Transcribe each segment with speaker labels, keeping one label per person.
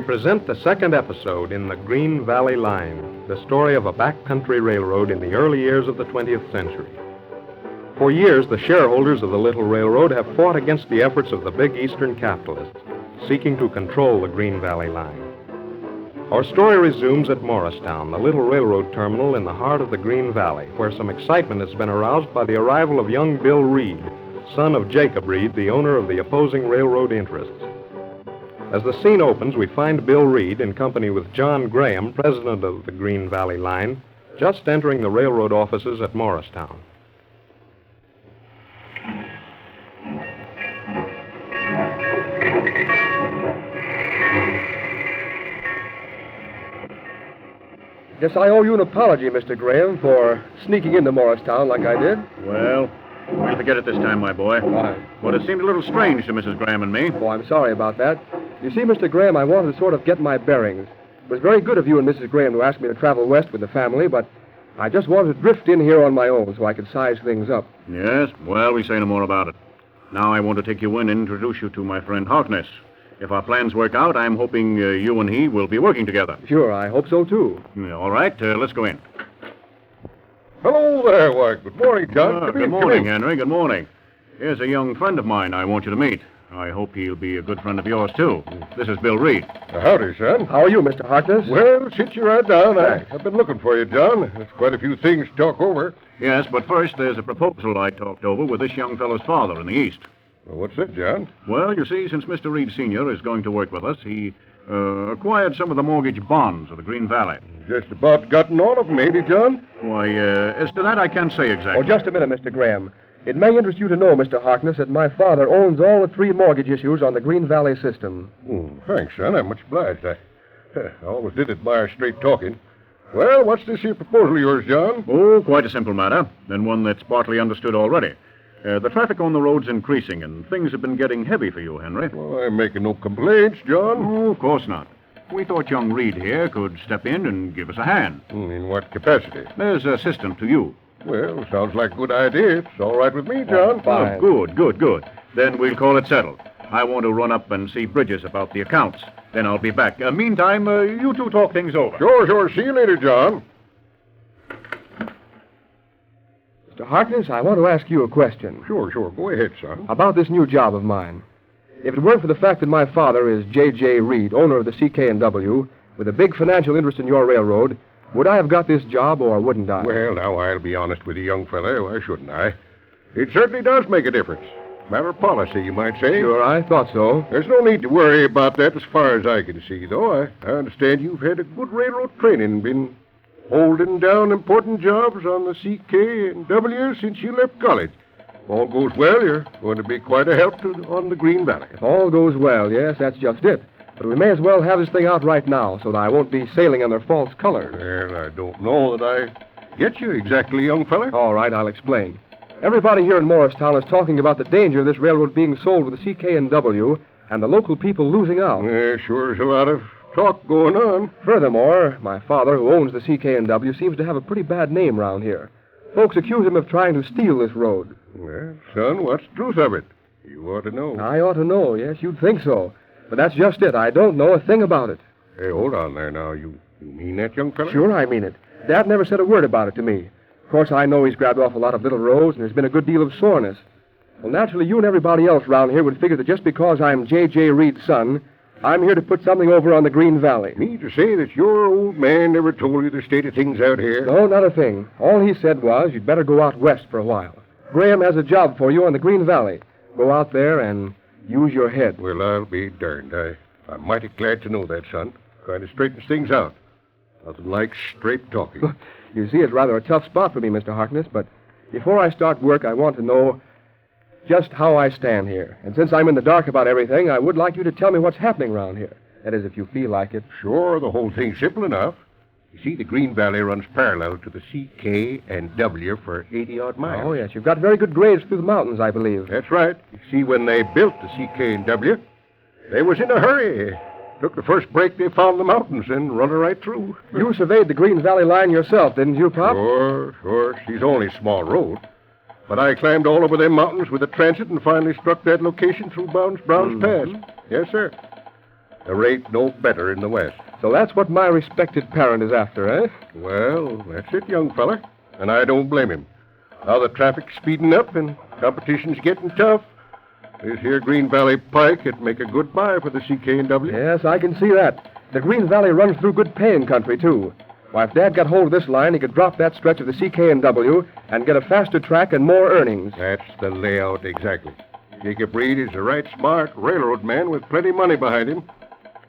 Speaker 1: present the second episode in the Green Valley Line, the story of a backcountry railroad in the early years of the 20th century. For years, the shareholders of the little railroad have fought against the efforts of the big Eastern capitalists, seeking to control the Green Valley Line. Our story resumes at Morristown, the little railroad terminal in the heart of the Green Valley, where some excitement has been aroused by the arrival of young Bill Reed, son of Jacob Reed, the owner of the opposing railroad interests. As the scene opens, we find Bill Reed in company with John Graham, president of the Green Valley Line, just entering the railroad offices at Morristown.
Speaker 2: Guess I owe you an apology, Mr. Graham, for sneaking into Morristown like I did.
Speaker 3: Well, we'll forget it this time, my boy.
Speaker 2: Why?
Speaker 3: But it seemed a little strange to Mrs. Graham and me.
Speaker 2: Oh, I'm sorry about that. You see, Mr. Graham, I wanted to sort of get my bearings. It was very good of you and Mrs. Graham to ask me to travel west with the family, but I just wanted to drift in here on my own so I could size things up.
Speaker 3: Yes? Well, we say no more about it. Now I want to take you in and introduce you to my friend Harkness. If our plans work out, I'm hoping you and he will be working together.
Speaker 2: Sure, I hope so, too.
Speaker 3: All right, let's go in.
Speaker 4: Hello there, why, good morning, John.
Speaker 3: Good morning, Henry. Good morning. Here's a young friend of mine I want you to meet. I hope he'll be a good friend of yours, too. This is Bill Reed.
Speaker 4: Howdy, son.
Speaker 2: How are you, Mr. Harkness?
Speaker 4: Well, sit you right down. I've been looking for you, John. There's quite a few things to talk over.
Speaker 3: Yes, but first there's a proposal I talked over with this young fellow's father in the East.
Speaker 4: Well, what's that, John?
Speaker 3: Well, you see, since Mr. Reed Sr. is going to work with us, he acquired some of the mortgage bonds of the Green Valley.
Speaker 4: Just about gotten all of them, ain't he, John?
Speaker 3: Why, as to that, I can't say exactly.
Speaker 2: Oh, just a minute, Mr. Graham. It may interest you to know, Mr. Harkness, that my father owns all the 3 mortgage issues on the Green Valley system.
Speaker 4: Thanks, son. I'm much obliged. I always did admire straight talking. Well, what's this here proposal of yours, John?
Speaker 3: Oh, quite a simple matter, and one that's partly understood already. The traffic on the road's increasing, and things have been getting heavy for you, Henry.
Speaker 4: Well, I'm making no complaints, John.
Speaker 3: Oh, of course not. We thought young Reed here could step in and give us a hand.
Speaker 4: In what capacity?
Speaker 3: As assistant to you.
Speaker 4: Well, sounds like a good idea. It's all right with me, John.
Speaker 2: Fine.
Speaker 3: Oh, good. Then we'll call it settled. I want to run up and see Bridges about the accounts. Then I'll be back. Meantime, you two talk things over.
Speaker 4: Sure. See you later, John.
Speaker 2: Mr. Harkness, I want to ask you a question.
Speaker 4: Sure. Go ahead, son.
Speaker 2: About this new job of mine. If it weren't for the fact that my father is J.J. Reed, owner of the CK&W, with a big financial interest in your railroad, would I have got this job or wouldn't I?
Speaker 4: Well, now, I'll be honest with you, young fella. Why shouldn't I? It certainly does make a difference. Matter of policy, you might say.
Speaker 2: Sure, I thought so.
Speaker 4: There's no need to worry about that as far as I can see, though. I understand you've had a good railroad training and been holding down important jobs on the CK&W since you left college. If all goes well, you're going to be quite a help on the Green Valley.
Speaker 2: If all goes well, yes, that's just it. But we may as well have this thing out right now so that I won't be sailing under false colors.
Speaker 4: Well, I don't know that I get you exactly, young fella.
Speaker 2: All right, I'll explain. Everybody here in Morristown is talking about the danger of this railroad being sold with the CK&W and the local people losing out.
Speaker 4: Sure is a lot of talk going on.
Speaker 2: Furthermore, my father, who owns the CK&W, seems to have a pretty bad name around here. Folks accuse him of trying to steal this road.
Speaker 4: Well, son, what's the truth of it? You ought to know.
Speaker 2: I ought to know, yes, you'd think so. But that's just it. I don't know a thing about it.
Speaker 4: Hey, hold on there now. You mean that, young fella?
Speaker 2: Sure, I mean it. Dad never said a word about it to me. Of course, I know he's grabbed off a lot of little roads, and there's been a good deal of soreness. Well, naturally, you and everybody else around here would figure that just because I'm J.J. Reed's son, I'm here to put something over on the Green Valley.
Speaker 4: Me to say that your old man never told you the state of things out here?
Speaker 2: No, not a thing. All he said was you'd better go out west for a while. Graham has a job for you on the Green Valley. Go out there and use your head.
Speaker 4: Well, I'll be darned. I'm mighty glad to know that, son. Kind of straightens things out. Nothing like straight talking.
Speaker 2: You see, it's rather a tough spot for me, Mr. Harkness, but before I start work, I want to know just how I stand here. And since I'm in the dark about everything, I would like you to tell me what's happening around here. That is, if you feel like it.
Speaker 4: Sure, the whole thing's simple enough. You see, the Green Valley runs parallel to the CK&W for 80-odd miles.
Speaker 2: Oh, yes. You've got very good grades through the mountains, I believe.
Speaker 4: That's right. You see, when they built the CK&W, they was in a hurry. Took the first break they found in the mountains and run her right through.
Speaker 2: You surveyed the Green Valley line yourself, didn't you, Pop?
Speaker 4: Sure. She's only a small road. But I climbed all over them mountains with a transit and finally struck that location through Brown's Pass. Yes, sir. There ain't no better in the West.
Speaker 2: So that's what my respected parent is after, eh?
Speaker 4: Well, that's it, young feller. And I don't blame him. Now the traffic's speeding up and competition's getting tough. This here Green Valley Pike would make a good buy for the CK&W.
Speaker 2: Yes, I can see that. The Green Valley runs through good paying country, too. Why, if Dad got hold of this line, he could drop that stretch of the CK&W and get a faster track and more earnings.
Speaker 4: That's the layout exactly. Jacob Reed is a right smart railroad man with plenty money behind him.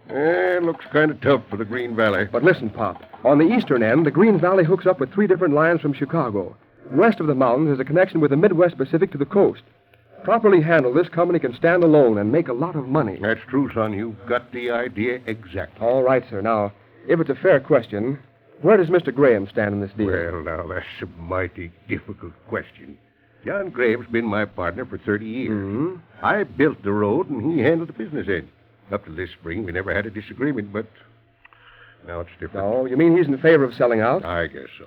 Speaker 4: It looks kind of tough for the Green Valley.
Speaker 2: But listen, Pop. On the eastern end, the Green Valley hooks up with 3 different lines from Chicago. West of the mountains is a connection with the Midwest Pacific to the coast. Properly handled, this company can stand alone and make a lot of money.
Speaker 4: That's true, son. You've got the idea exactly.
Speaker 2: All right, sir. Now, if it's a fair question, where does Mr. Graham stand in this deal?
Speaker 4: Well, now, that's a mighty difficult question. John Graham's been my partner for 30 years.
Speaker 2: Mm-hmm.
Speaker 4: I built the road, and he handled the business end. Up to this spring, we never had a disagreement, but now it's different.
Speaker 2: Oh, you mean he's in favor of selling out?
Speaker 4: I guess so.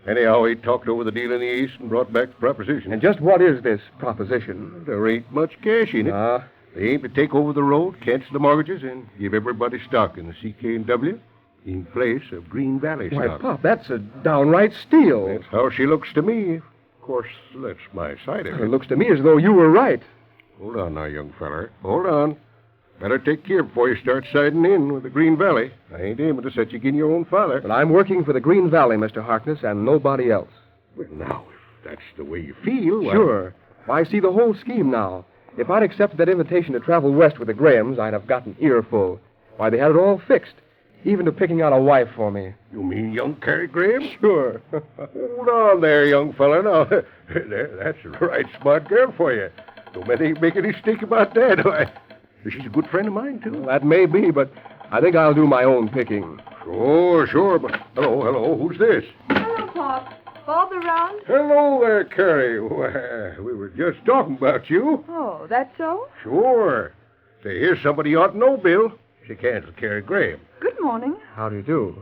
Speaker 4: Anyhow, he talked over the deal in the East and brought back the proposition.
Speaker 2: And just what is this proposition?
Speaker 4: There ain't much cash in it. They aim to take over the road, cancel the mortgages, and give everybody stock in the CK&W in place of Green Valley
Speaker 2: Why,
Speaker 4: stock.
Speaker 2: Pop, that's a downright steal.
Speaker 4: That's how she looks to me. Of course, that's my side of
Speaker 2: It
Speaker 4: it.
Speaker 2: looks to me as though you were right.
Speaker 4: Hold on now, young feller. Hold on. Better take care before you start siding in with the Green Valley. I ain't aiming to set you against your own father.
Speaker 2: But I'm working for the Green Valley, Mr. Harkness, and nobody else.
Speaker 4: Well, now, if that's the way you feel... why-
Speaker 2: Sure. Why, I see the whole scheme now. If I'd accepted that invitation to travel west with the Grahams, I'd have got an earful. Why, they had it all fixed. Even to picking out a wife for me.
Speaker 4: You mean young Cary Graham?
Speaker 2: Sure.
Speaker 4: Hold on there, young fella. Now, that's a right smart girl for you. Don't make any stink about that. Why, she's a good friend of mine, too.
Speaker 2: That may be, but I think I'll do my own picking.
Speaker 4: Sure, but... Hello, who's this?
Speaker 5: Hello, Pop. Bob around?
Speaker 4: Hello there, Carrie. Why, we were just talking about you.
Speaker 5: Oh, that's so?
Speaker 4: Sure. Say, here's somebody you ought to know, Bill. She canceled Cary Graham.
Speaker 5: Good morning.
Speaker 2: How do you do?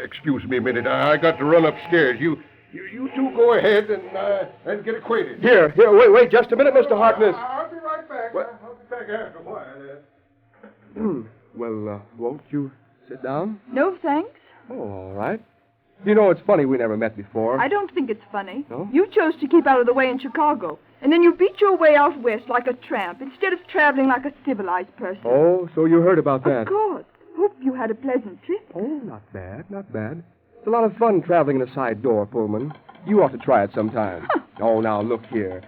Speaker 4: Excuse me a minute. I got to run upstairs. You two go ahead and get acquainted.
Speaker 2: Here, wait just a minute, Mr. Harkness.
Speaker 4: I'll be right back.
Speaker 2: What?
Speaker 4: I'll be back after a while.
Speaker 2: Well, won't you sit down?
Speaker 5: No, thanks.
Speaker 2: Oh, all right. You know, it's funny we never met before.
Speaker 5: I don't think it's funny.
Speaker 2: No?
Speaker 5: You chose to keep out of the way in Chicago, and then you beat your way out west like a tramp instead of traveling like a civilized person.
Speaker 2: Oh, so you heard about that.
Speaker 5: Of course. Hope you had a pleasant trip.
Speaker 2: Oh, not bad. It's a lot of fun traveling in a side door, Pullman. You ought to try it sometime. Oh, now, look here.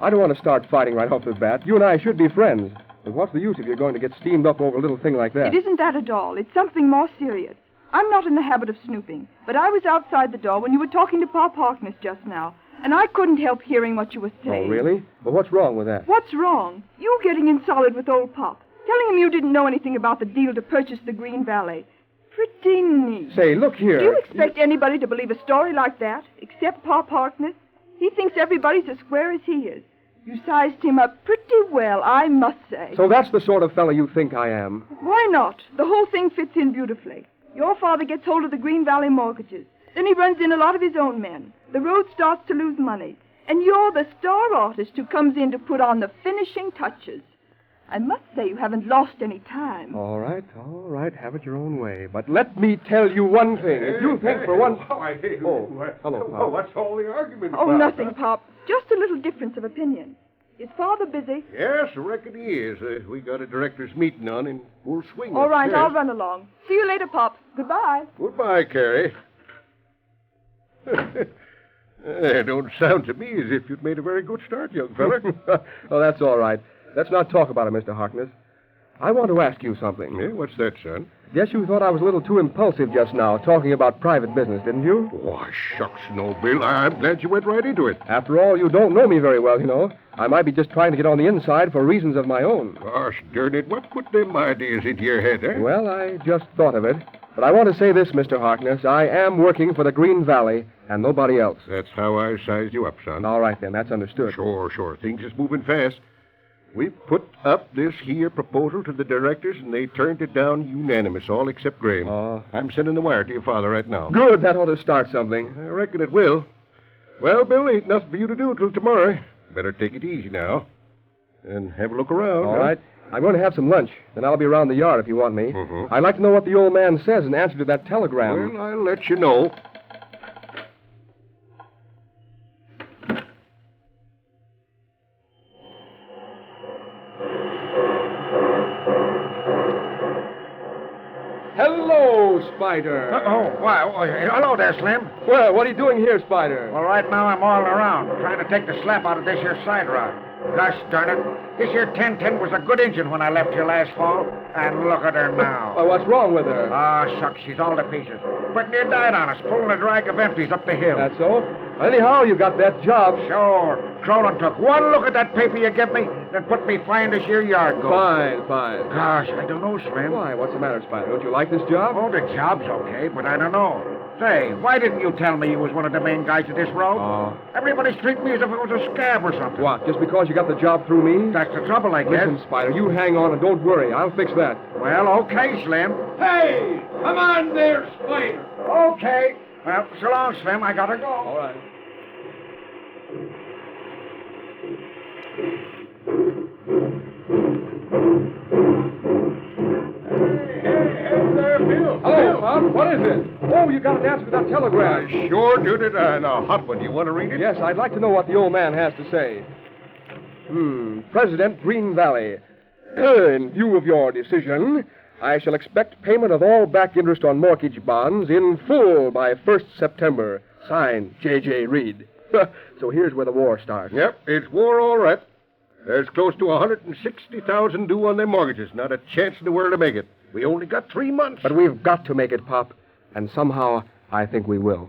Speaker 2: I don't want to start fighting right off the bat. You and I should be friends. But what's the use if you're going to get steamed up over a little thing like that?
Speaker 5: It isn't that at all. It's something more serious. I'm not in the habit of snooping, but I was outside the door when you were talking to Pop Harkness just now, and I couldn't help hearing what you were saying.
Speaker 2: Oh, really? Well, what's wrong with that?
Speaker 5: What's wrong? You getting in solid with old Pop, telling him you didn't know anything about the deal to purchase the Green Valley. Pretty neat.
Speaker 2: Say, look here.
Speaker 5: Do you expect anybody to believe a story like that, except Pop Harkness? He thinks everybody's as square as he is. You sized him up pretty well, I must say.
Speaker 2: So that's the sort of fellow you think I am.
Speaker 5: Why not? The whole thing fits in beautifully. Your father gets hold of the Green Valley mortgages. Then he runs in a lot of his own men. The road starts to lose money. And you're the star artist who comes in to put on the finishing touches. I must say you haven't lost any time.
Speaker 2: All right. Have it your own way. But let me tell you one thing. If you think for one...
Speaker 4: Hello,
Speaker 2: Pop.
Speaker 4: what's all the argument
Speaker 5: Oh,
Speaker 4: about?
Speaker 5: nothing, Pop. Just a little difference of opinion. Is Father busy?
Speaker 4: Yes, I reckon he is. We got a director's meeting on in full swing.
Speaker 5: All right,
Speaker 4: upstairs.
Speaker 5: I'll run along. See you later, Pop. Goodbye.
Speaker 4: Goodbye, Carrie. It don't sound to me as if you'd made a very good start, young feller.
Speaker 2: Oh, that's all right. Let's not talk about it, Mr. Harkness. I want to ask you something.
Speaker 4: Yeah, what's that, son?
Speaker 2: Guess you thought I was a little too impulsive just now, talking about private business, didn't you?
Speaker 4: Why, shucks, no, Bill. I'm glad you went right into it.
Speaker 2: After all, you don't know me very well, you know. I might be just trying to get on the inside for reasons of my own.
Speaker 4: Gosh darn it, what put them ideas into your head, eh?
Speaker 2: Well, I just thought of it. But I want to say this, Mr. Harkness. I am working for the Green Valley and nobody else.
Speaker 4: That's how I sized you up, son.
Speaker 2: All right, then. That's understood.
Speaker 4: Sure. Things is moving fast. We put up this here proposal to the directors, and they turned it down unanimous, all except Graham.
Speaker 2: Oh.
Speaker 4: I'm sending the wire to your father right now.
Speaker 2: Good. That ought to start something.
Speaker 4: I reckon it will. Well, Bill, ain't nothing for you to do till tomorrow. Better take it easy now. And have a look around.
Speaker 2: All
Speaker 4: huh?
Speaker 2: right. I'm going to have some lunch. Then I'll be around the yard if you want me.
Speaker 4: Mhm.
Speaker 2: I'd like to know what the old man says in answer to that telegram.
Speaker 4: Well, I'll let you know.
Speaker 2: Hello, Spider.
Speaker 6: Hello there, Slim.
Speaker 2: Well, what are you doing here, Spider?
Speaker 6: Well, right now I'm all around, trying to take the slap out of this here side rod. Gosh darn it. This here 1010 was a good engine when I left here last fall, and look at her now.
Speaker 2: Well, what's wrong with her?
Speaker 6: Ah, shucks, she's all to pieces. But near died on us, pulling a drag of empties up the hill.
Speaker 2: That's so? Anyhow, you got that job.
Speaker 6: Sure. Crowlin took one look at that paper you give me, then put me fine this here yard go.
Speaker 2: Fine.
Speaker 6: Gosh, I don't know, Slim.
Speaker 2: Why, what's the matter, Spider? Don't you like this job?
Speaker 6: Oh, the job's okay, but I don't know. Say, why didn't you tell me you was one of the main guys at this road?
Speaker 2: Oh.
Speaker 6: Everybody's treating me as if it was a scab or something.
Speaker 2: What, just because you got the job through me?
Speaker 6: That's the trouble, I guess.
Speaker 2: Listen, Spider, you hang on and don't worry. I'll fix that.
Speaker 6: Well, okay, Slim.
Speaker 4: Hey, come on there, Spider.
Speaker 6: Okay. Well, so long, Slim. I gotta go.
Speaker 2: All right.
Speaker 4: Hey there, Bill.
Speaker 2: Hello, Bob. What is it? Oh, you got an answer to that telegram.
Speaker 4: I sure did it, and a hot one. You want to read it?
Speaker 2: Yes, I'd like to know what the old man has to say. President Green Valley. In view of your decision, I shall expect payment of all back interest on mortgage bonds in full by 1st September. Signed, J.J. Reed. So here's where the war starts.
Speaker 4: Yep, it's war all right. There's close to $160,000 due on their mortgages. Not a chance in the world to make it. We only got 3 months.
Speaker 2: But we've got to make it, Pop. And somehow, I think we will.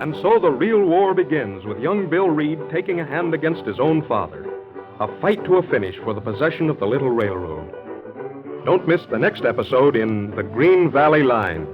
Speaker 1: And so the real war begins, with young Bill Reed taking a hand against his own father. A fight to a finish for the possession of the little railroad. Don't miss the next episode in The Green Valley Line.